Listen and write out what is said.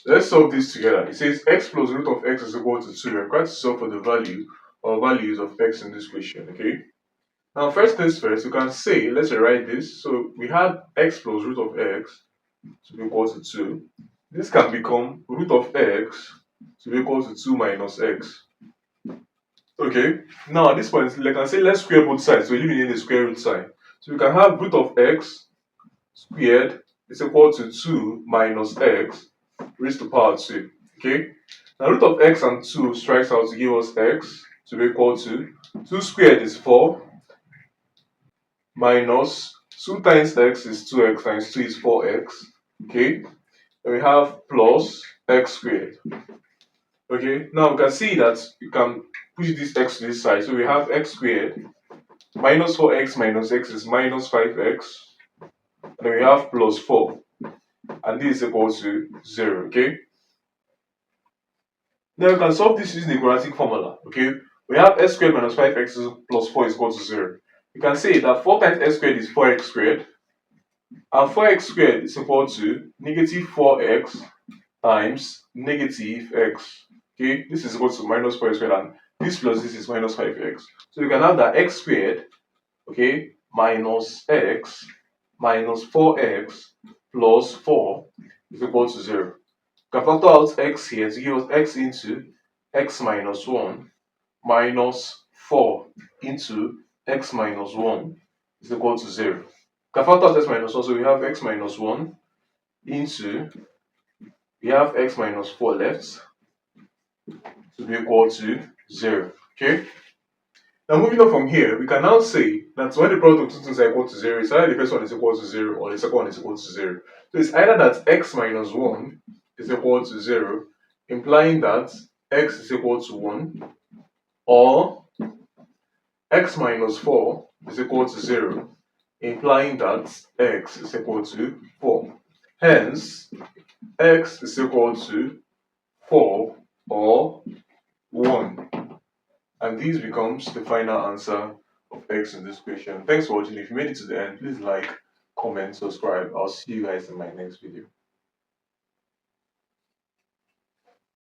Let's solve this together. It says x plus root of x is equal to 2. We're trying to solve for the value or values of x in this question, okay? Now, first things first, you can say, let's rewrite this. So we had x plus root of x to be equal to 2. This can become root of x to be equal to 2 minus x. Okay, now at this point, like I can say, let's square both sides. So we're living in the square root side. So we can have root of x squared is equal to 2 minus x raised to power 2. Okay, now root of x and 2 strikes out to give us x to be equal to 2 squared is 4 minus 2 times x is 2x times 2 is 4x. Okay, then we have plus x squared. Okay, now we can see that you can push this x to this side. So we have x squared minus 4x minus x is minus 5x. And then we have plus 4. And this is equal to 0. Okay, now you can solve this using the quadratic formula. Okay, we have x squared minus 5x plus 4 is equal to 0. You can say that 4 times x squared is 4x squared. And 4x squared is equal to negative 4x times negative x. Okay, this is equal to minus 4x squared, and this plus this is minus 5x. So you can have that x squared, okay, minus x minus 4x plus 4 is equal to 0. You can factor out x here to give us x into x minus 1 minus 4 into x minus 1 is equal to 0. You can factor out x minus 1, so we have x minus 1 into, we have x minus 4 left to be equal to 0. Okay? Now moving on from here, we can now say that when the product of two things are equal to 0, it's either the first one is equal to 0 or the second one is equal to 0. So it's either that x minus 1 is equal to 0, implying that x is equal to 1, or x minus 4 is equal to 0, implying that x is equal to 4. Hence, x is equal to 4 or 1. And this becomes the final answer of x in this question. Thanks for watching. If you made it to the end, please like, comment, subscribe. I'll see you guys in my next video.